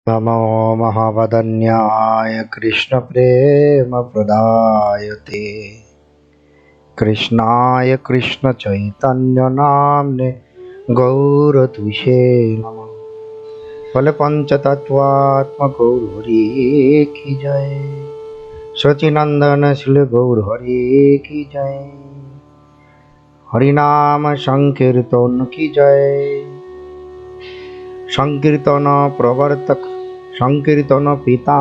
नमो महावदन्याय कृष्णप्रेमप्रदायते कृष्णाय कृष्णचैतन्यनाम्ने गौरत्विषे नमः। बोले पंचतत्वात्मक गौर हरि की जय। सचिनंदन श्री गौर हरि की जय। हरिनाम संकीर्तन की जय। संकीर्तन प्रवर्तक संकीर्तन पिता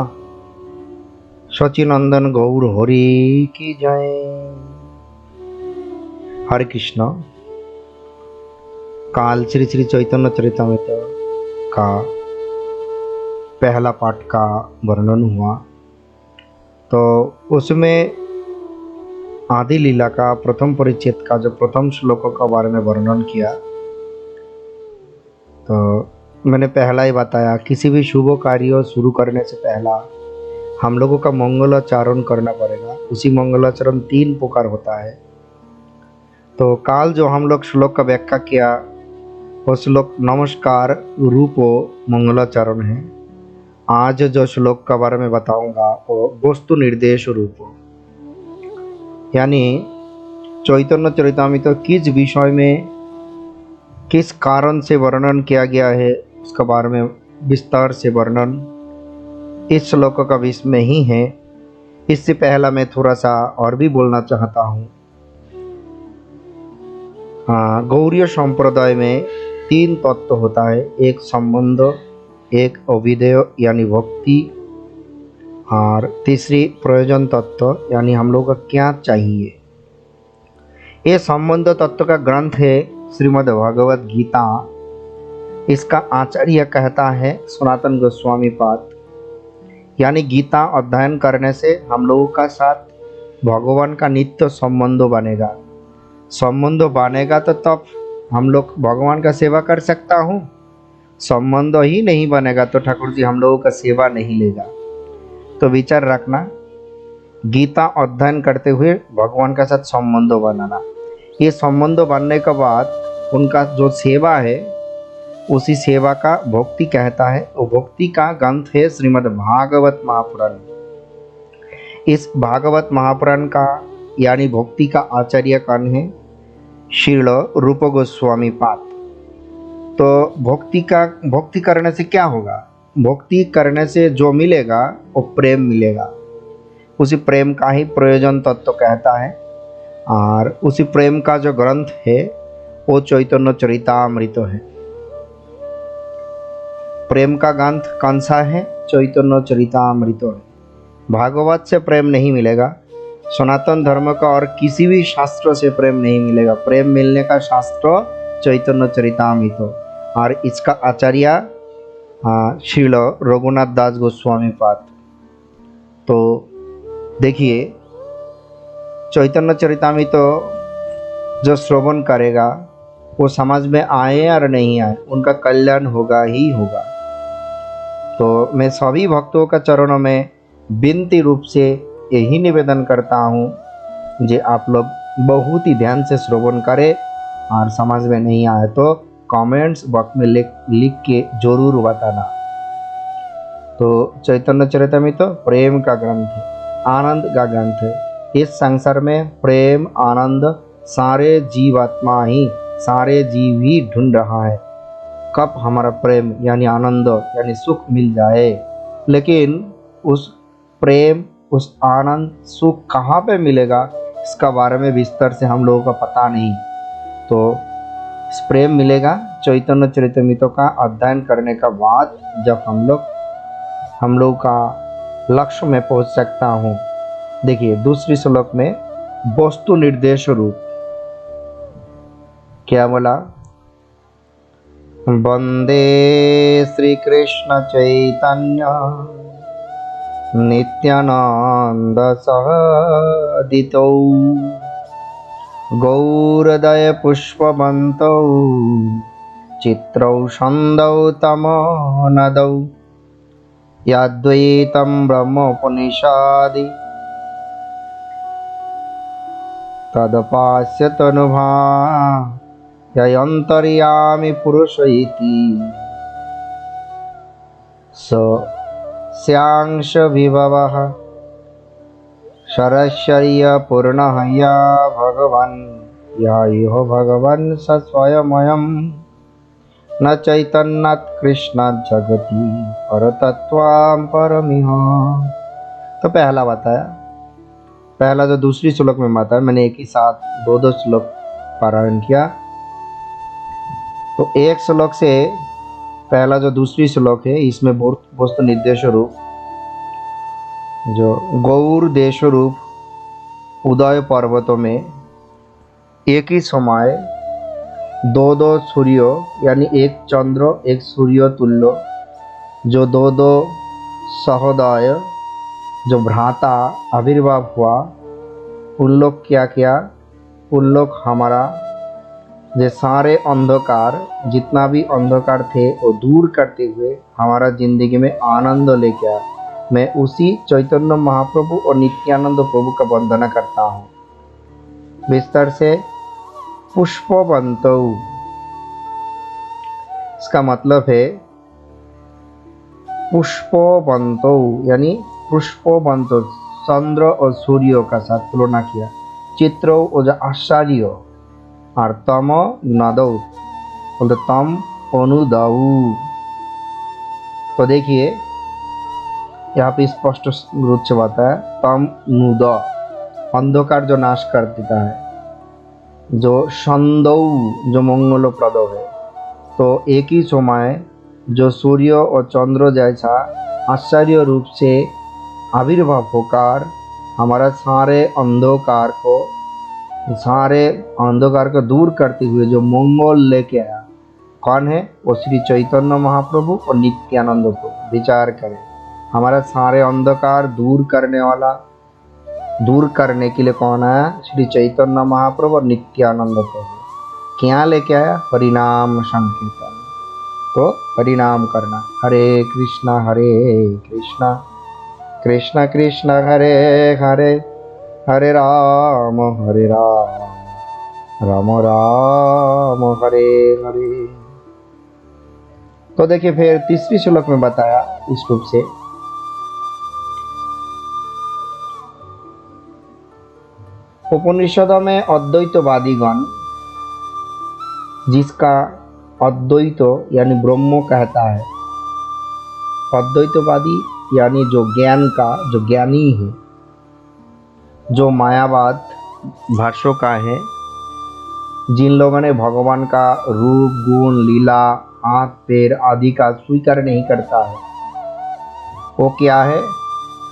सचिनंदन गौर हरि की जय। हरे कृष्ण। काल श्री श्री चैतन्य चरितमृत का पहला पाठ का वर्णन हुआ, तो उसमें आदि लीला का प्रथम परिच्छेद का जो प्रथम श्लोकों का बारे में वर्णन किया। तो मैंने पहला ही बताया, किसी भी शुभ कार्य शुरू करने से पहला हम लोगों का मंगलाचरण करना पड़ेगा। उसी मंगलाचरण 3 प्रकार होता है। तो काल जो हम लोग श्लोक का व्याख्या किया, वो श्लोक नमस्कार रूपो मंगलाचरण है। आज जो श्लोक का बारे में बताऊंगा वो वस्तु निर्देश रूपो, यानी चैतन्य चरितामृत तो किस विषय में किस कारण से वर्णन किया गया है उसका बारे में विस्तार से वर्णन इस श्लोक का विषय में ही है। इससे पहला मैं थोड़ा सा और भी बोलना चाहता हूँ। गौड़ीय संप्रदाय में 3 तत्व होता है, एक संबंध, एक अविधेय यानी भक्ति, और तीसरी प्रयोजन तत्व यानी हम लोग का क्या चाहिए। ये संबंध तत्व का ग्रंथ है श्रीमद् भगवद गीता। इसका आचार्य कहता है सनातन गोस्वामी पाद, यानी गीता अध्ययन करने से हम लोगों का साथ भगवान का नित्य संबंध बनेगा। संबंध बनेगा तो तब हम लोग भगवान का सेवा कर सकता हूँ। संबंध ही नहीं बनेगा तो ठाकुर जी हम लोगों का सेवा नहीं लेगा। तो विचार रखना, गीता अध्ययन करते हुए भगवान का साथ संबंध बनाना। ये संबंध बनने के बाद उनका जो सेवा है उसी सेवा का भक्ति कहता है। वो भक्ति का ग्रंथ है श्रीमद् भागवत महापुराण। इस भागवत महापुराण का यानी भक्ति का आचार्य कौन है? श्रील रूप गोस्वामी पाद। तो भक्ति करने से क्या होगा? भक्ति करने से जो मिलेगा वो प्रेम मिलेगा। उसी प्रेम का ही प्रयोजन तत्व कहता है। और उसी प्रेम का जो ग्रंथ है वो चैतन्य चरितामृत है। प्रेम का ग्रंथ कौन सा है? चैतन्य चरितामृत है। भागवत से प्रेम नहीं मिलेगा, सनातन धर्म का और किसी भी शास्त्र से प्रेम नहीं मिलेगा। प्रेम मिलने का शास्त्र चैतन्य चरितामृत। और इसका आचार्य श्रील रघुनाथ दास गोस्वामी पाद। तो देखिए, चैतन्य चरितामृत जो श्रवण करेगा वो समझ में आए और नहीं आए, उनका कल्याण होगा ही होगा। तो मैं सभी भक्तों का चरणों में विनती रूप से यही निवेदन करता हूँ जे आप लोग बहुत ही ध्यान से श्रवण करें, और समझ में नहीं आए तो कमेंट्स बॉक्स में लिख के जरूर बताना। तो चैतन्य चरितामृत तो प्रेम का ग्रंथ है, आनंद का ग्रंथ है। इस संसार में प्रेम आनंद सारे जीवात्मा ही, सारे जीव ही ढूंढ रहा है, कब हमारा प्रेम यानी आनंद यानी सुख मिल जाए। लेकिन उस प्रेम, उस आनंद, सुख कहाँ पे मिलेगा इसका बारे में विस्तार से हम लोगों का पता नहीं। तो इस प्रेम मिलेगा चैतन्य चरितामृत का अध्ययन करने का बाद, जब हम लोग का लक्ष्य में पहुंच सकता हूँ। देखिए दूसरी श्लोक में वस्तु निर्देश रूप क्या बोला? वंदे श्री कृष्ण चैतन्य नित्यानंद सहदितौ गौरदय पुष्पवन्तौ चित्रौ छन्दौ तमोनदौ याद्वैतं ब्रह्मोपनिषदि तदपास्यतनुभा ययन्तर्यामि पुरुष इति स स्यांश विभवः शरश्चर्य पूर्णः या भगवान् या इहो भगवान् स स्वयमयम् न चैतन्यात् कृष्णात् जगति परतत्त्वं परमिह। तो पहला बताया, पहला जो दूसरी श्लोक में बताया, मैंने एक ही साथ दो दो श्लोक पारायण किया। तो एक श्लोक से पहला जो दूसरी श्लोक है, इसमें वस्तु निर्देश रूप जो गौर देश रूप उदय पर्वतों में एक ही समय दो दो सूर्य यानी एक चंद्र एक सूर्य तुल्य जो दो दो सहोदय जो भ्राता आविर्भाव हुआ, उन लोग क्या किया, उन लोग हमारा ये सारे अंधकार जितना भी अंधकार थे वो दूर करते हुए हमारा जिंदगी में आनंद लेके आया। मैं उसी चैतन्य महाप्रभु और नित्यानंद प्रभु का वंदना करता हूँ। विस्तार से पुष्पवंतौ, इसका मतलब है पुष्पवंतौ यानी पुष्पवंतो, चंद्र और सूर्य का साथ तुलना किया। चित्रो और आश्चर्य और तम नदौ बोलते तम अनुदौ। तो देखिए यहाँ पे स्पष्ट रूप से बताया तम नुद, अंधकार जो नाश कर देता है, जो संदौ जो मंगलप्रद है। तो एक ही समय जो सूर्य और चंद्र जैसा आश्चर्य रूप से आविर्भाव होकर हमारा सारे अंधकार को दूर करते हुए जो मंगल लेके आया, कौन है वो? श्री चैतन्य महाप्रभु और नित्यानंद प्रभु। विचार करें, हमारा सारे अंधकार दूर करने वाला, दूर करने के लिए कौन आया? श्री चैतन्य महाप्रभु और नित्यानंद प्रभु। क्या लेके आया? हरिनाम संकीर्तन। तो हरिनाम करना, हरे कृष्णा कृष्णा कृष्णा हरे हरे, हरे राम राम राम हरे हरे। तो देखिए फिर तीसरी श्लोक में बताया इस रूप से, उपनिषदों में अद्वैतवादी गण जिसका अद्वैत यानी ब्रह्म कहता है, अद्वैतवादी यानी जो ज्ञान का जो ज्ञानी है, जो मायावाद भाष्यों का है, जिन लोगों ने भगवान का रूप गुण लीला हाथ पैर आदि का स्वीकार नहीं करता है, वो क्या है?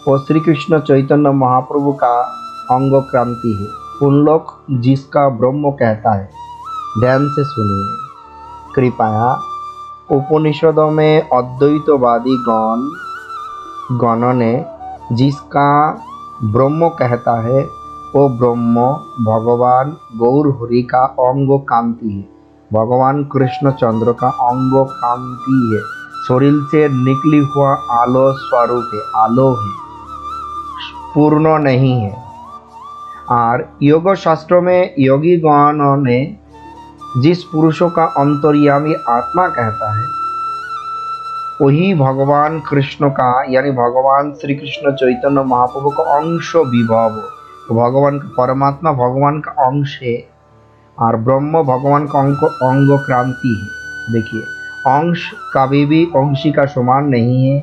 वो श्री कृष्ण चैतन्य महाप्रभु का अंग क्रांति है। उन लोग जिसका ब्रह्म कहता है, ध्यान से सुनिए कृपया। उपनिषदों में अद्वैतवादी गणों ने जिसका ब्रह्म कहता है, वो ब्रह्म भगवान गौर हरि का अंग कांति है, भगवान कृष्ण चंद्र का अंग कांति है, शरीर से निकली हुआ आलो स्वरूप है, आलो है, पूर्ण नहीं है। और योग शास्त्रों में योगी गणों ने जिस पुरुषों का अंतर्यामी आत्मा कहता है, वही भगवान कृष्ण का यानी भगवान श्री कृष्ण चैतन्य महाप्रभु का अंश विभव, भगवान का परमात्मा भगवान का अंश है और ब्रह्म भगवान का अंग क्रांति है। देखिए अंश कभी भी अंशी का समान नहीं है,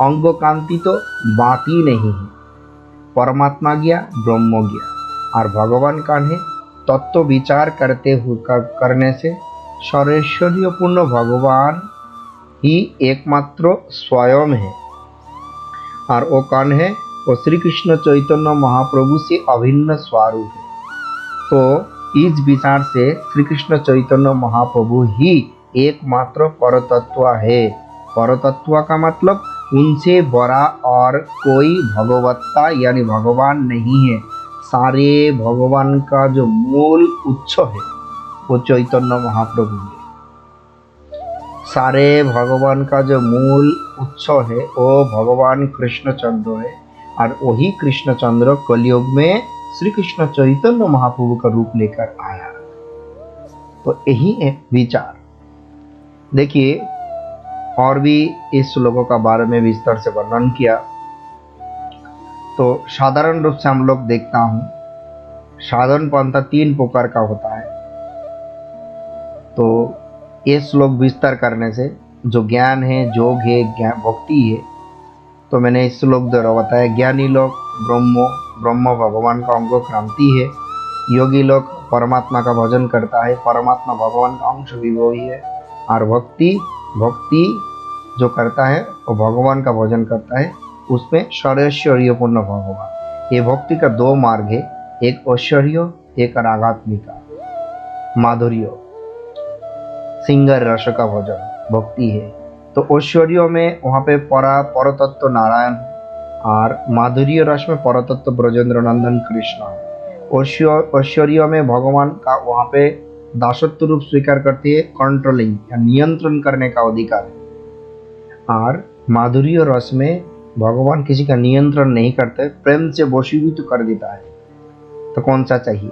अंग क्रांति तो बात ही नहीं है। परमात्मा गया, ब्रह्म गया और भगवान का है। तत्व विचार करने से सर्वैश्वर्यपूर्ण भगवान ही एकमात्र स्वयं है और वो कौन है? वो श्री कृष्ण चैतन्य महाप्रभु से अभिन्न स्वरूप है। तो इस विचार से श्री कृष्ण चैतन्य महाप्रभु ही एकमात्र परतत्व है। परतत्व का मतलब उनसे बड़ा और कोई भगवत्ता यानी भगवान नहीं है। सारे भगवान का जो मूल उत्स है वो चैतन्य महाप्रभु है। सारे भगवान का जो मूल उत्स है वो भगवान कृष्ण चंद्र है और वही कृष्ण चंद्र कलयुग में श्री कृष्ण चैतन्य महाप्रभु का रूप लेकर आया। तो यही है विचार। देखिए और भी इस श्लोकों का बारे में विस्तार से वर्णन किया। तो साधारण रूप से हम लोग देखता हूँ, साधन पंथा 3 प्रकार का होता है। तो ये श्लोक विस्तार करने से जो ज्ञान है, योग है, ज्ञान भक्ति है, तो मैंने इस श्लोक द्वारा बताया। ज्ञानी लोग ब्रह्म भगवान का अंग क्रांति है। योगी लोग परमात्मा का भजन करता है, परमात्मा भगवान का अंश विभव ही है। और भक्ति जो करता है वो भगवान का भजन करता है, उसमें सर्वैश्वर्यपूर्ण भगवान। ये भक्ति का 2 मार्ग है, एक ऐश्वर्य, एक रागात्मिका माधुर्य, सिंगर रस का भजन भक्ति है। तो ऐश्वर्य में वहाँ पे परतत्व नारायण और माधुर्य रस में परतत्व ब्रजेंद्र नंदन कृष्ण है। ऐश्वर्य में भगवान का वहाँ पे दासत्व रूप स्वीकार करती है, कंट्रोलिंग या नियंत्रण करने का अधिकार है। और माधुर्य रस में भगवान किसी का नियंत्रण नहीं करते, प्रेम से वशीभूत तो कर देता है। तो कौन सा चाहिए?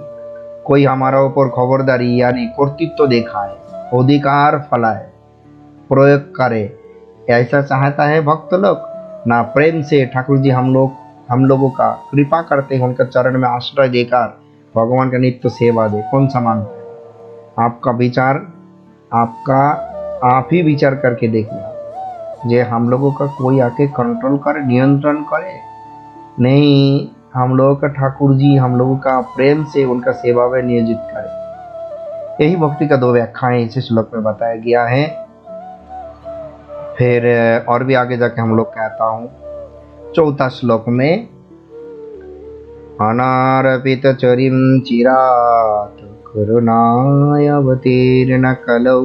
कोई हमारा ऊपर खबरदारी यानी कर्तृत्व दिखाए, अधिकार फैलाए, प्रयोग करे, ऐसा चाहता है भक्त लोग ना। प्रेम से ठाकुर जी हम लोगों का कृपा करते हैं, उनका चरण में आश्रय देकर भगवान का नित्य सेवा दे। कौन सा मानता है? आपका विचार, आप ही विचार करके देखना, जे हम लोगों का कोई आके कंट्रोल करे, नियंत्रण करे नहीं। हम लोगों का ठाकुर जी हम लोगों का प्रेम से उनका सेवा में नियोजित करे। यही भक्ति का 2 व्याख्याएं इस श्लोक में बताया गया है। फिर और भी आगे जाके हम लोग कहता हूँ 4था श्लोक में, अनारपित चरिम चिरात करुणाय अवतीर्ण कलौ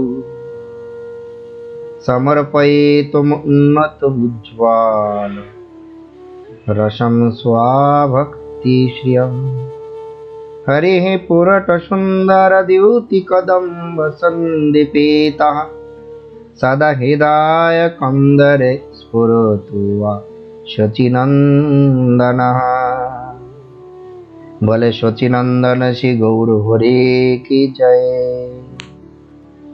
समर्पयितुम उन्नत उज्ज्वल रसम स्वाभक्ति श्रियम् हरिः पुरट सुंदर द्युति कदम्ब संदीपितः सदा हृदय कंदरे स्फुरतु वा शचीनंदनः। बोले शचीनंदन श्री गौर हरि की जय।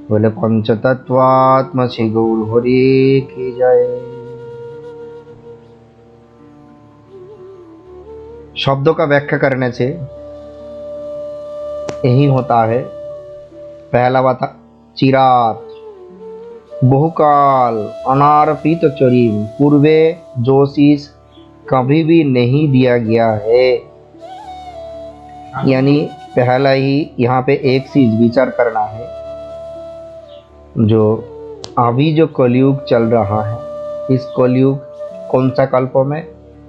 बोले पंचतत्वात्म श्री गौर हरि की जय। शब्दों का व्याख्या करने से यही होता है। पहला बात चिरात, बहुकाल, अनार्पित चरिम, पूर्वे जो चीज कभी भी नहीं दिया गया है। यानी पहला ही यहाँ पे एक चीज विचार करना है, जो अभी जो कलयुग चल रहा है, इस कलयुग कौन सा कल्प में?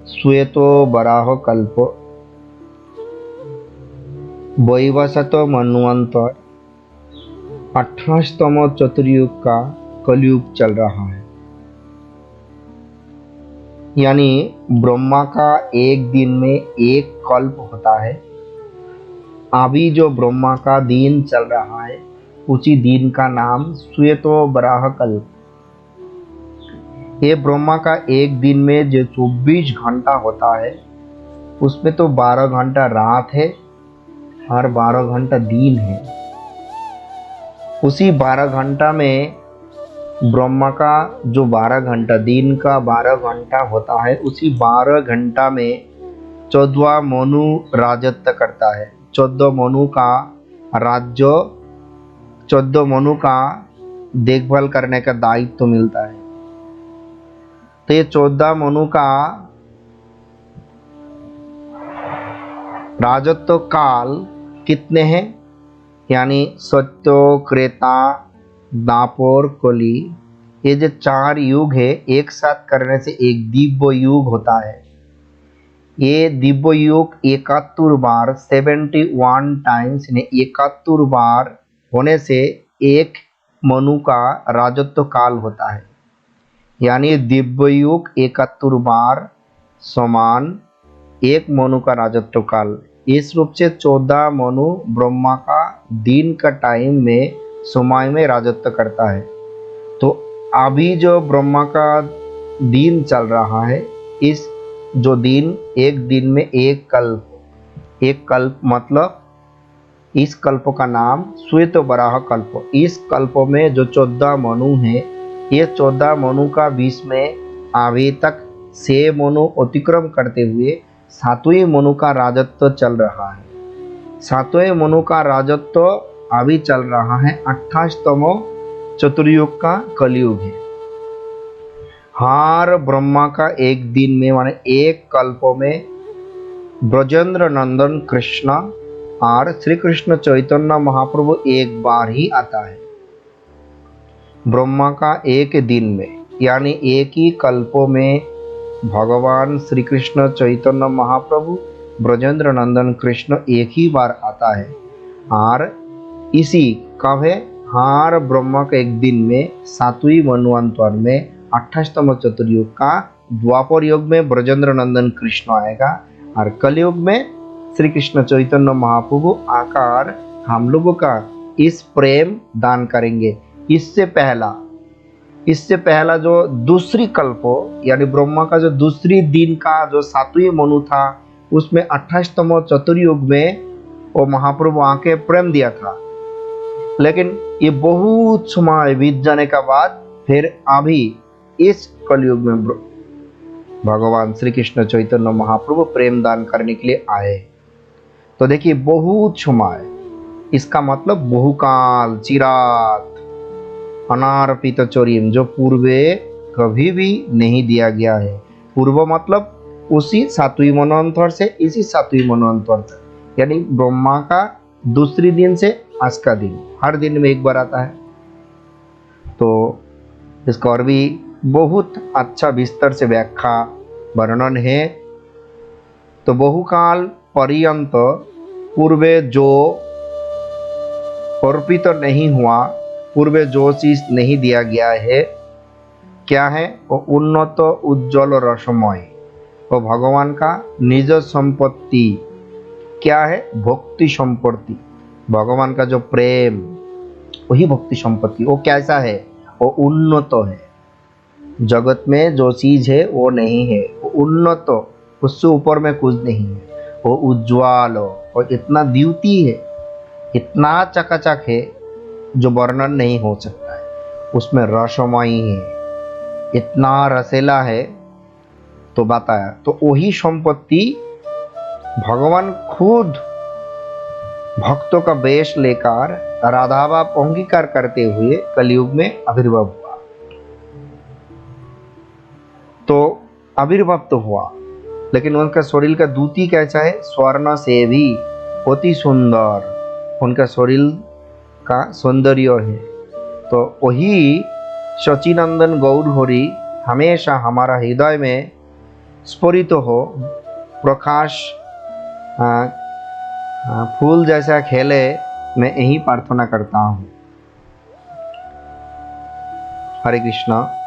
श्वेतो बराह कल्प, वैवस्वत मन्वंतर 28तम चतुर्युग का कलयुग चल रहा है। यानी ब्रह्मा का एक दिन में एक कल्प होता है। अभी जो ब्रह्मा का दिन चल रहा है, उसी दिन का नाम श्वेतो बराह कल्प। ये ब्रह्मा का एक दिन में जो 24 घंटा होता है, उसमें तो 12 घंटा रात है और 12 घंटा दिन है। उसी 12 घंटा में ब्रह्मा का जो 12 घंटा, दिन का 12 घंटा होता है, उसी 12 घंटा में 14 मनु राजत्व करता है। 14 मनु का राज्य, 14 मनु का देखभाल करने का दायित्व तो मिलता है। तो ये 14 मनु का राजत्व काल कितने हैं? यानी सत्यो, त्रेता, दापर, कली, ये जो 4 युग है, एक साथ करने से एक दिव्य युग होता है। ये दिव्य युग 71 बार, 71 टाइम्स, 71 बार होने से एक मनु का राजत्व काल होता है। यानी दिव्य युग 71 बार समान एक मनु का राजत्व काल। इस रूप से 14 मनु ब्रह्मा का दिन का टाइम में समय में राजत्व करता है। तो अभी जो ब्रह्मा का दिन चल रहा है, इस जो दिन, एक दिन में एक कल्प मतलब इस कल्प का नाम श्वेत बराह कल्प। इस कल्प में जो 14 मनु हैं, ये 14 मनु का 20 में अभी तक 6 मनु अतिक्रम करते हुए 7वें मनु का राजत्व चल रहा है। 7वें मनु का राजत्व अभी चल रहा है। 28तम चतुर्युग का कलयुग है। हर ब्रह्मा का एक दिन में माने एक कल्प में ब्रजेंद्र नंदन कृष्ण और श्री कृष्ण चैतन्य महाप्रभु एक बार ही आता है। ब्रह्मा का एक दिन में यानी एक ही कल्पों में भगवान श्री कृष्ण चैतन्य महाप्रभु ब्रजेंद्र नंदन कृष्ण एक ही बार आता है। और इसी कब है? हर ब्रह्मा के एक दिन में 7वीं मन्वंतर में 28तम चतुर्युग का द्वापर युग में ब्रजेंद्र नंदन कृष्ण आएगा और कलयुग में श्री कृष्ण चैतन्य महाप्रभु आकर हम लोगों का इस प्रेम दान करेंगे। इससे पहला जो दूसरी कल्प यानी ब्रह्मा का जो दूसरी दिन का जो 7वीं मनु था उसमें 28तम चतुर्युग में वो महाप्रभु आके प्रेम दिया था। लेकिन ये बहुत समय बीत जाने का बाद फिर अभी इस कलयुग में भगवान श्री कृष्ण चैतन्य महाप्रभु प्रेम दान करने के लिए आए। तो देखिए बहुत समय, इसका मतलब बहुकाल, चिरात, अनार्पित चौर्यम जो पूर्वे कभी भी नहीं दिया गया है। पूर्व मतलब उसी 7वीं मनवंतर से इसी 7वीं मनवंतर तक, यानी ब्रह्मा का दूसरी दिन से आज का दिन, हर दिन में एक बार आता है। तो इसका और भी बहुत अच्छा विस्तार से व्याख्या वर्णन है। तो बहुकाल पर्यंत पूर्वे जो अर्पित नहीं हुआ, पूर्वे जो चीज नहीं दिया गया है, क्या है? वो उन्नत उज्जवल रसमय, वो भगवान का निज संपत्ति। क्या है? भक्ति संपत्ति। भगवान का जो प्रेम वही भक्ति संपत्ति। वो कैसा है? वो उन्नत है। जगत में जो चीज है वो नहीं है, वो उन्नत, उससे ऊपर में कुछ नहीं है। वो उज्ज्वल और इतना द्युति है, इतना चकाचक है जो वर्णन नहीं हो सकता है। उसमें रसमयी है, इतना रसेला है। तो बताया, तो वही संपत्ति भगवान खुद भक्तों का वेश लेकर राधाभाव अंगीकार करते हुए कलयुग में आविर्भाव हुआ। तो आविर्भाव तो हुआ, लेकिन उनका शरीर का दूती कैसा है? स्वर्ण से भी अति सुंदर उनका शरीर का सौंदर्य है। तो वही सचिनंदन गौर हरि हमेशा हमारा हृदय में स्फुरित हो, प्रकाश फूल जैसा खेले, मैं यही प्रार्थना करता हूँ। हरे कृष्णा।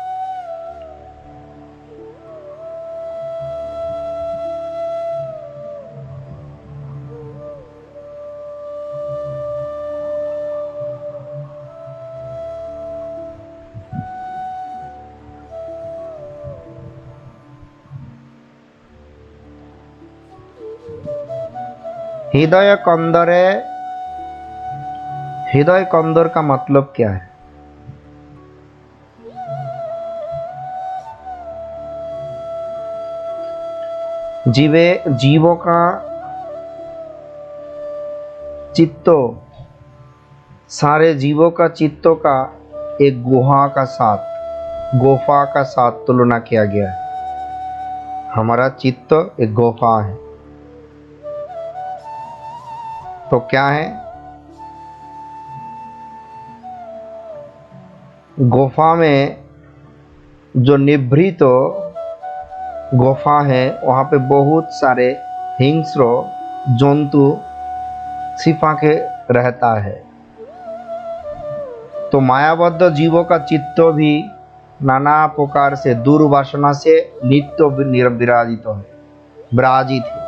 हृदय कंदर का मतलब क्या है? जीवों का चित्तो, सारे जीवों का चित्तों का एक गुफा का साथ तुलना किया गया है। हमारा चित्त एक गुफा है। तो क्या है? गुफा में जो निभृत गुफा है, वहाँ पे बहुत सारे हिंस्र जंतु छिपा के रहता है। तो मायाबद्ध जीवों का चित्त भी नाना प्रकार से दुर्वासना से नित्य विराजित है।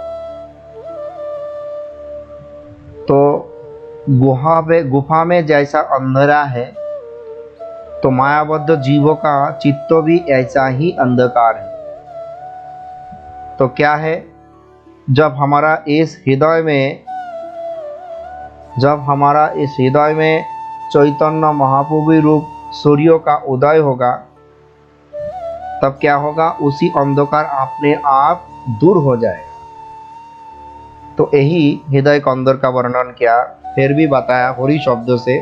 तो गुफा में जैसा अंधेरा है, तो मायाबद्ध जीवों का चित्त भी ऐसा ही अंधकार है। तो क्या है? जब हमारा इस हृदय में चैतन्य महाप्रभु रूप सूर्यों का उदय होगा तब क्या होगा, उसी अंधकार अपने आप दूर हो जाएगा। तो यही हृदय कंदर का वर्णन किया, फिर भी बताया होरी शब्दों से।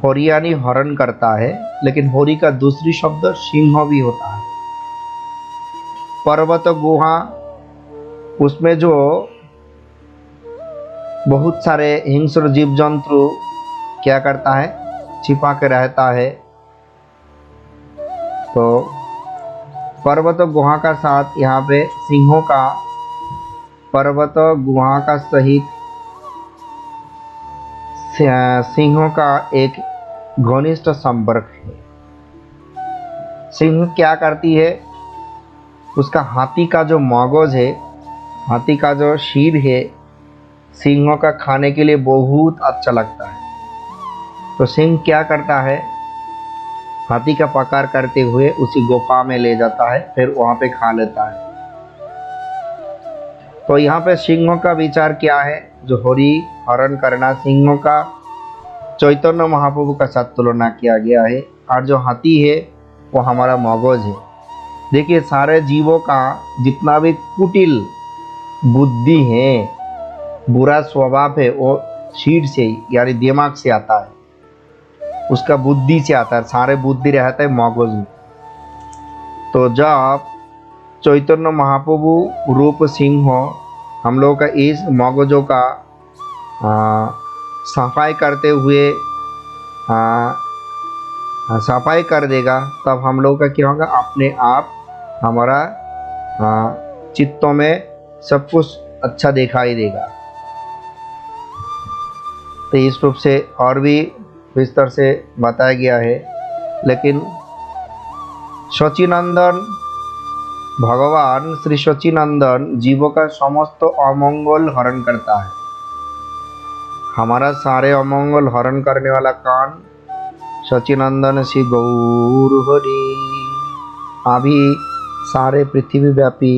होरी यानी हरण करता है, लेकिन होरी का दूसरी शब्द सिंह भी होता है। पर्वत गुहा, उसमें जो बहुत सारे हिंस्र जीव जंतु क्या करता है, छिपा के रहता है। तो पर्वत गुहा का साथ यहाँ पे सिंहों का, पर्वत गुहा का सहित सिंहों का एक घनिष्ठ संपर्क है। सिंह क्या करती है, उसका हाथी का जो मगज है, हाथी का जो शीर है, सिंहों का खाने के लिए बहुत अच्छा लगता है। तो सिंह क्या करता है, हाथी का पकार करते हुए उसी गुफा में ले जाता है, फिर वहां पे खा लेता है। तो यहाँ पे सिंहों का विचार क्या है, जो होरी हरण करना, सिंहों का चैतन्य महाप्रभु का साथ तुलना किया गया है। और जो हाथी है वो हमारा मगज है। देखिए, सारे जीवों का जितना भी कुटिल बुद्धि है, बुरा स्वभाव है, वो शीर से यानी दिमाग से आता है, उसका बुद्धि से आता है। सारे बुद्धि रहता है मगज में। तो जब चैतन्य महाप्रभु रूप सिंह हो, हम लोगों का इस मगजों का सफाई करते हुए सफाई कर देगा, तब हम लोग का क्या होगा, अपने आप हमारा चित्तों में सब कुछ अच्छा दिखाई देगा। तो इस रूप से और भी विस्तार से बताया गया है। लेकिन सच्चिनंदन भगवान श्री सच्चिनंदन जीवों का समस्त अमंगल हरण करता है। हमारा सारे अमंगल हरण करने वाला कौन, सच्चिनंदन श्री गौर हरि। अभी सारे पृथ्वी व्यापी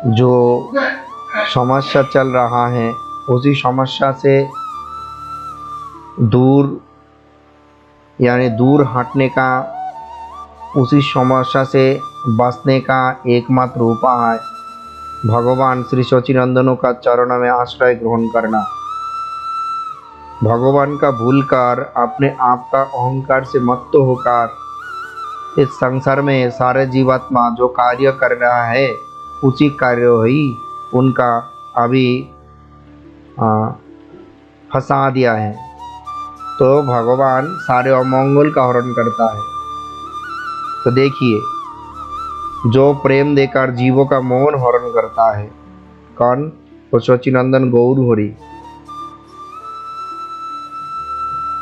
जो समस्या चल रहा है, उसी समस्या से दूर यानी दूर हटने का, उसी समस्या से बचने का एकमात्र उपाय भगवान श्री सच्चिनंदनों का चरणों में आश्रय ग्रहण करना। भगवान का भूलकर अपने आप का अहंकार से मत्त होकर इस संसार में सारे जीवात्मा जो कार्य कर रहा है, उसी कार्य ही उनका अभी फंसा दिया है। तो भगवान सारे अमंगल का हरण करता है। तो देखिए, जो प्रेम देकर जीवों का मौन हरण करता है, कौन, वो सच्चिनंदन गौर हरि।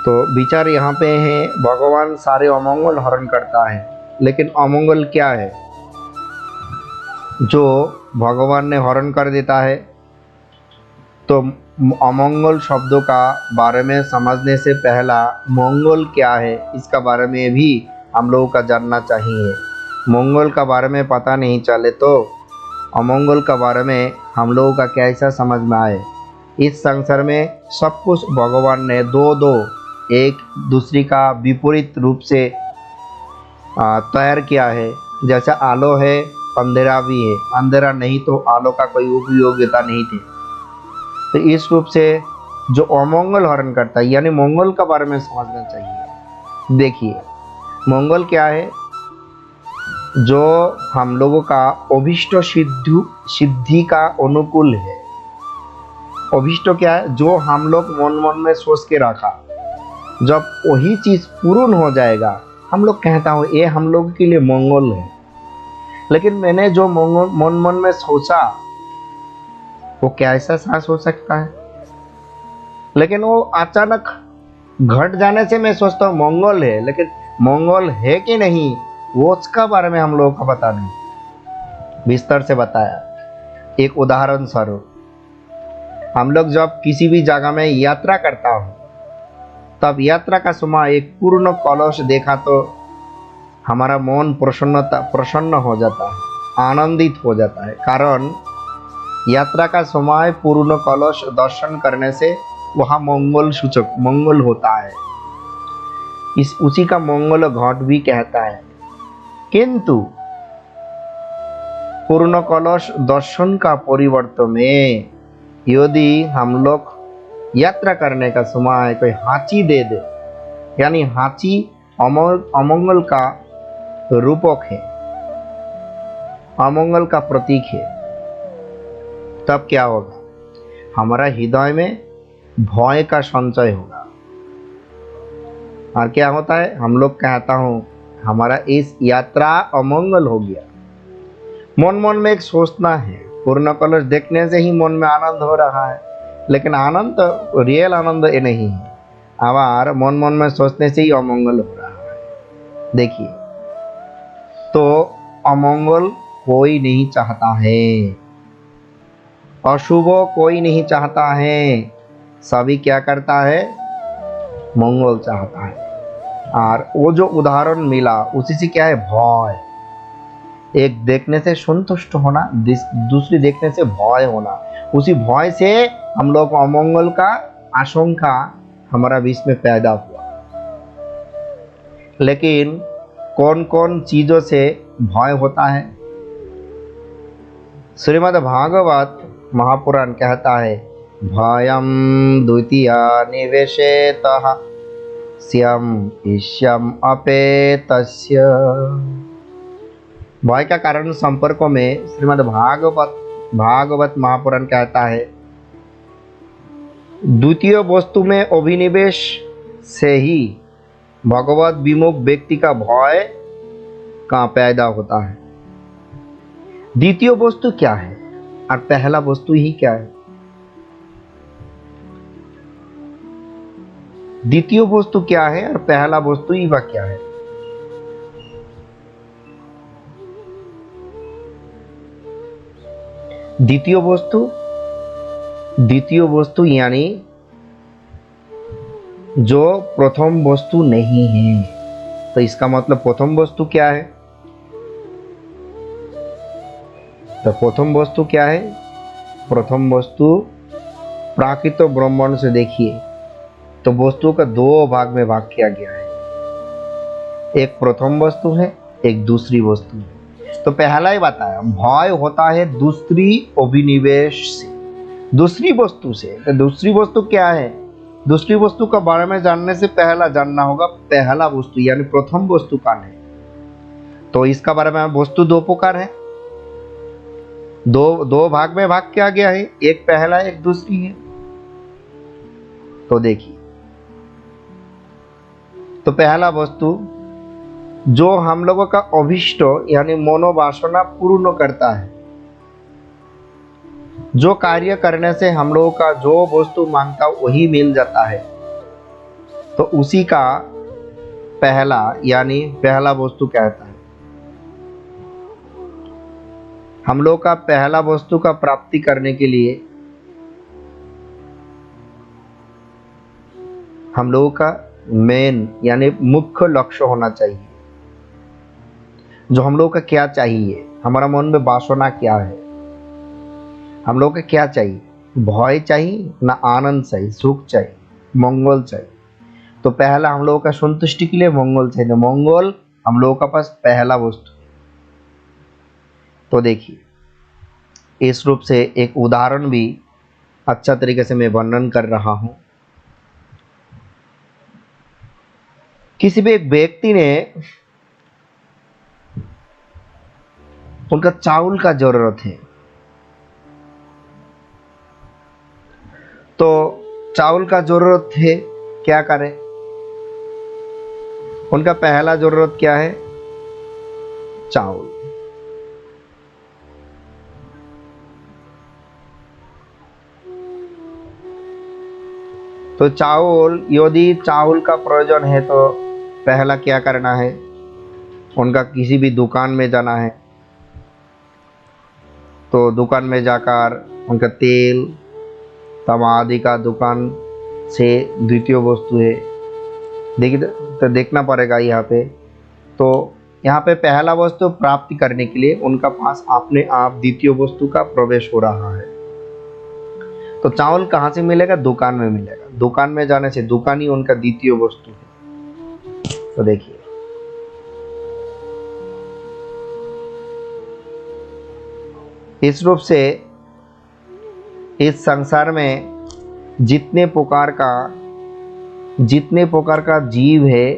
तो विचार यहाँ पे है, भगवान सारे अमंगल हरण करता है, लेकिन अमंगल क्या है जो भगवान ने हरण कर देता है। तो अमंगल शब्दों का बारे में समझने से पहला मंगल क्या है, इसका बारे में भी हम लोगों का जानना चाहिए। मंगल का बारे में पता नहीं चले तो अमंगल का बारे में हम लोगों का कैसा समझ में आए। इस संसार में सब कुछ भगवान ने दो एक दूसरे का विपरीत रूप से तैयार किया है। जैसा आलो है, अंधेरा भी है। अंधेरा नहीं तो आलो का कोई उपयोगिता नहीं थी। तो इस रूप से जो अमंगल हरण करता है, यानी मंगल का बारे में समझना चाहिए। देखिए, मंगल क्या है, जो हम लोगों का अभीष्ट सिद्धि का अनुकूल है। अभीष्ट क्या है, जो हम लोग मन में सोच के रखा, जब वही चीज पूर्ण हो जाएगा, हम लोग कहता हो ये हम लोग के लिए मंगल है। लेकिन मैंने जो मन में सोचा, वो कैसा सांस हो सकता है। लेकिन वो अचानक घट जाने से मैं सोचता हूँ मंगल है, लेकिन मंगल है कि नहीं, वो उसका बारे में हम लोगों का पता नहीं। विस्तार से बताया। एक उदाहरण स्वरूप, हम लोग जब किसी भी जगह में यात्रा करता हो, तब यात्रा का समय एक पूर्ण कलश देखा तो हमारा मन प्रसन्न हो जाता है, आनंदित हो जाता है। कारण यात्रा का समय पूर्ण कलश दर्शन करने से वहाँ मंगल सूचक मंगल होता है। इस उसी का मंगल घट भी कहता है। किंतु पूर्ण कलश दर्शन का परिवर्तन में यदि हम लोग यात्रा करने का समय कोई हाथी दे दे, यानी हाथी अमंगल का रूपक है, अमंगल का प्रतीक है, तब क्या होगा? हमारा हृदय में भय का संचय होगा। और क्या होता है? हम लोग कहता हूं हमारा इस यात्रा अमंगल हो गया। मन मन में एक सोचना है, पूर्ण कलश देखने से ही मन में आनंद हो रहा है, लेकिन आनंद तो रियल आनंद ये नहीं है, आवार मन मन में सोचने से ही अमंगल हो रहा है। देखिए, तो अमंगल कोई नहीं चाहता है, अशुभ कोई नहीं चाहता है, सभी क्या करता है? मंगल चाहता है। और वो जो उदाहरण मिला उसी से क्या है? भय। एक देखने से संतुष्ट होना, दूसरी देखने से भय होना। उसी भय से हम लोग अमंगल का आशंका हमारा बीच में पैदा हुआ। लेकिन कौन कौन चीजों से भय होता है? श्रीमद् भागवत महापुराण कहता है, भयम द्वितीय निवेशेतः स्यम ईश्यम अपेतस्य। भय का कारण संपर्कों में श्रीमद् भागवत महापुराण कहता है, द्वितीय वस्तु में अभिनिवेश से ही भगवत विमुख व्यक्ति का भय का पैदा होता है। द्वितीय वस्तु क्या है और पहला वस्तु ही क्या है? द्वितीय वस्तु क्या है और पहला वस्तु ही वह क्या है? द्वितीय वस्तु यानी जो प्रथम वस्तु नहीं है। तो इसका मतलब प्रथम वस्तु क्या है? तो प्रथम वस्तु क्या है? प्रथम वस्तु प्राकृत ब्रह्मांड से देखिए तो वस्तु का दो भाग में भाग किया गया है, एक प्रथम वस्तु है, एक दूसरी वस्तु है। तो पहला ही बताया, भय होता है दूसरी अभिनिवेश से, दूसरी वस्तु से। तो दूसरी वस्तु क्या है? दूसरी वस्तु का बारे में जानने से पहला जानना होगा पहला वस्तु यानी प्रथम वस्तु कौन है। तो इसका बारे में वस्तु दो प्रकार है, दो भाग में भाग किया गया है, एक पहला एक दूसरी है। तो देखिए, तो पहला वस्तु जो हम लोगों का अभिष्ट यानी मनोवासना पूर्ण करता है, जो कार्य करने से हम लोगों का जो वस्तु मांगता वही मिल जाता है, तो उसी का पहला यानी पहला वस्तु कहता है। हम लोग का पहला वस्तु का प्राप्ति करने के लिए हम लोगों का मेन यानी मुख्य लक्ष्य होना चाहिए, जो हम लोग का क्या चाहिए, हमारा मन में वासना क्या है, हम लोग का क्या चाहिए? भय चाहिए ना आनंद चाहिए, सुख चाहिए, मंगल चाहिए। तो पहला हम लोगों का संतुष्टि के लिए मंगल चाहिए, तो मंगल हम लोगों का पास पहला वस्तु। तो देखिए, इस रूप से एक उदाहरण भी अच्छा तरीके से मैं वर्णन कर रहा हूं। किसी भी एक व्यक्ति ने उनका चावल का जरूरत है, तो चावल का जरूरत है, क्या करें? उनका पहला जरूरत क्या है? चावल। तो चावल, यदि चावल का प्रयोजन है तो पहला क्या करना है? उनका किसी भी दुकान में जाना है, तो दुकान में जाकर उनका तेल तमादि का दुकान से द्वितीय वस्तु है, देखिए तो देखना पड़ेगा यहाँ पे। तो यहाँ पे पहला वस्तु प्राप्ति करने के लिए उनका पास अपने आप द्वितीय वस्तु का प्रवेश हो रहा है। तो चावल कहाँ से मिलेगा? दुकान में मिलेगा। दुकान में जाने से दुकान ही उनका द्वितीय वस्तु है। तो देखिए, इस रूप से इस संसार में जितने प्रकार का जीव है,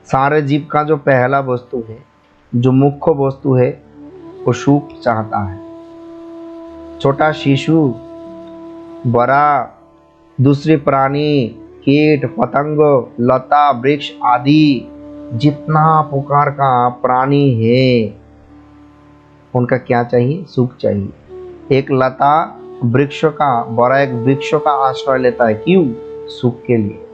सारे जीव का जो पहला वस्तु है, जो मुख्य वस्तु है, वो सुख चाहता है। छोटा शिशु, बड़ा, दूसरे प्राणी, कीट पतंग, लता वृक्ष आदि जितना प्रकार का प्राणी है, उनका क्या चाहिए? सुख चाहिए। एक लता वृक्ष का, बड़ा एक वृक्ष का आश्रय लेता है, क्यों? सुख के लिए।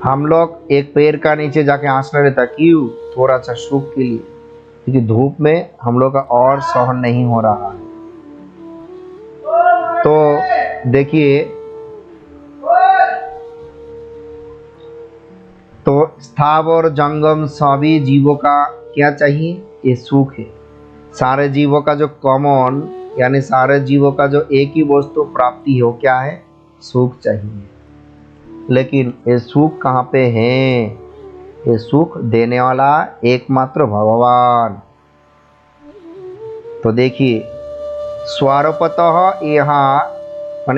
हम लोग एक पेड़ का नीचे जाके आश्रय लेता है, क्यों? थोड़ा सा सुख के लिए, क्योंकि धूप में हम लोग का और सहन नहीं हो रहा है। तो देखिए, तो स्थावर जंगम सभी जीवों का क्या चाहिए? ये सुख है। सारे जीवों का जो कॉमन, यानी सारे जीवों का जो एक ही वस्तु प्राप्ति हो, क्या है? सुख चाहिए। लेकिन ये सुख कहाँ पे है? ये सुख देने वाला एकमात्र भगवान। तो देखिए, स्वरूपतः यहाँ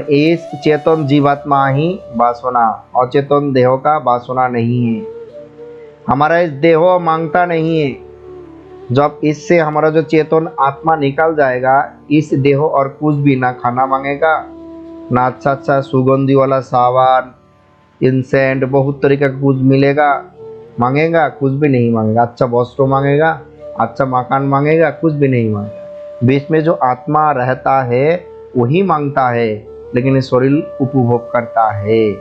इस चेतन जीवात्मा ही वासना, अचेतन देह का वासना नहीं है। हमारा इस देह मांगता नहीं है। जब इससे हमारा जो चेतन आत्मा निकल जाएगा, इस देह और कुछ भी ना खाना मांगेगा, ना अच्छा सुगंधी वाला सावन, इंसेंट, बहुत तरीका का कुछ मिलेगा, मांगेगा? कुछ भी नहीं मांगेगा। अच्छा वस्त्र मांगेगा, अच्छा मकान मांगेगा? कुछ भी नहीं मांगेगा। बीच में जो आत्मा रहता है वही मांगता है, लेकिन शरीर उपभोग करता है।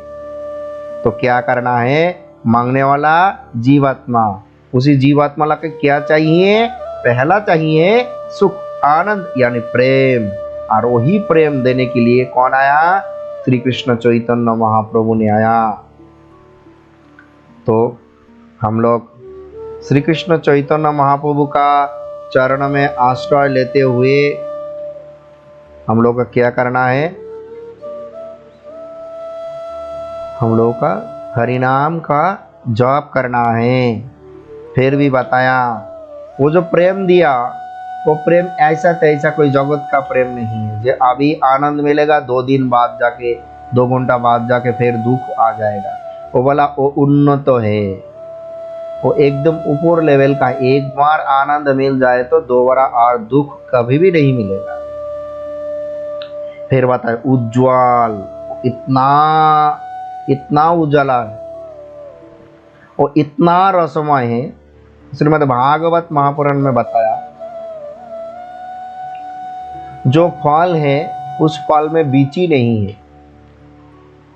तो क्या करना है? मांगने वाला जीवात्मा, उसी जीवात्मा को क्या चाहिए? पहला चाहिए सुख, आनंद, यानी प्रेम। और वही प्रेम देने के लिए कौन आया? श्री कृष्ण चैतन्य महाप्रभु ने आया। तो हम लोग श्री कृष्ण चैतन्य महाप्रभु का चरण में आश्रय लेते हुए हम लोग का क्या करना है? हम लोग का हरिनाम का जप करना है। फिर भी बताया, वो जो प्रेम दिया, वो प्रेम ऐसा तैसा कोई जगत का प्रेम नहीं है। जो अभी आनंद मिलेगा, 2 दिन बाद जाके, 2 घंटा बाद जाके फिर दुख आ जाएगा। वो बोला वो उन्नत है, वो एकदम ऊपर लेवल का। एक बार आनंद मिल जाए तो दोबारा और दुख कभी भी नहीं मिलेगा। फिर बताए उज्ज्वल, इतना उजाला है, वो इतना रसमय है। श्रीमद् भागवत महापुराण में बताया, जो फल है उस फल में बीची नहीं है,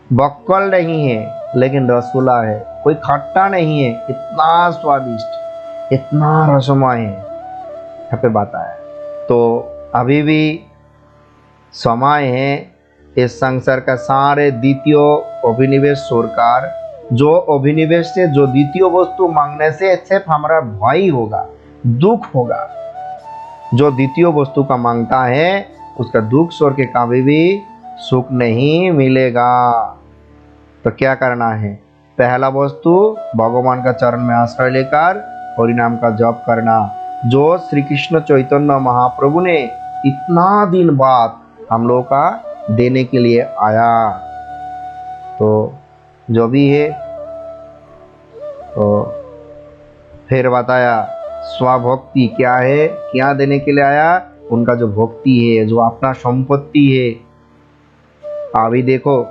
बक्कल नहीं है, लेकिन रसूला है, कोई खट्टा नहीं है, इतना स्वादिष्ट, इतना रसमय है। यहाँ पे बताया। तो अभी भी समय है इस संसार का सारे द्वितीय अभिनिवेश छोड़कर, जो अभिनिवेश से, जो द्वितीय वस्तु मांगने से सिर्फ हमारा भय होगा, दुख होगा। जो द्वितीय वस्तु का मांगता है उसका दुख छोड़ के कभी भी सुख नहीं मिलेगा। तो क्या करना है? पहला वस्तु भगवान का चरण में आश्रय लेकर हरिनाम का जप करना, जो श्री कृष्ण चैतन्य महाप्रभु ने इतना दिन बाद हम लोग का देने के लिए आया। तो जो भी है, तो फिर बताया स्वभक्ति क्या है, क्या देने के लिए आया? उनका जो भक्ति है, जो अपना संपत्ति है। अभी देखो,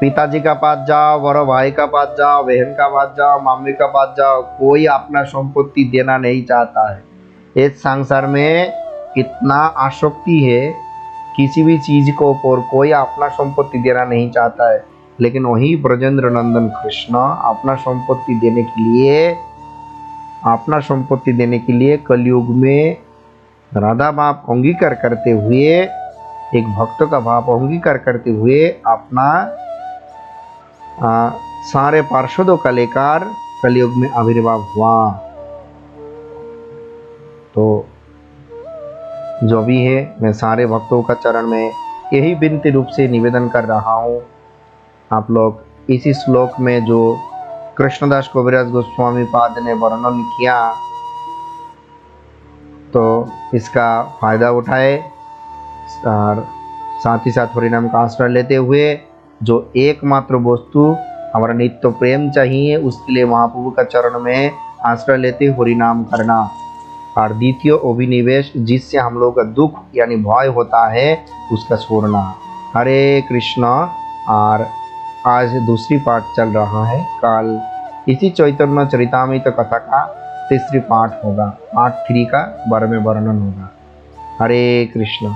पिताजी का पास जाओ, बड़ो भाई का पास जाओ, बहन का पास जाओ, मम्मी का पास जाओ, कोई अपना संपत्ति देना नहीं चाहता है। इस संसार में कितना आसक्ति है, किसी भी चीज को ऊपर कोई अपना संपत्ति देना नहीं चाहता है। लेकिन वही ब्रजेंद्र नंदन कृष्ण अपना संपत्ति देने के लिए कलयुग में राधा भाव अंगीकार करते हुए, एक भक्त का भाव अंगीकार करते हुए अपना सारे पार्षदों का लेकर कलयुग में आविर्भाव हुआ। तो जो भी है, मैं सारे भक्तों का चरण में यही विनती रूप से निवेदन कर रहा हूँ, आप लोग इसी श्लोक में जो कृष्णदास कविराज गोस्वामी पाद ने वर्णन किया, तो इसका फायदा उठाए और साथ ही साथ हरिनाम का आश्रय लेते हुए जो एकमात्र वस्तु हमारा नित्य प्रेम चाहिए, उसके लिए महाप्रभु का चरण में आश्रय लेते हरिनाम करना। और द्वितीय अभिनिवेश, जिससे हम लोग का दुख यानी भय होता है, उसका छोड़ना। हरे कृष्णा। और आज दूसरी पाठ चल रहा है, कल इसी चैतन्य चरितामृत कथा का तीसरी पाठ होगा, पार्ट 3 का 12वें वर्णन होगा। हरे कृष्ण।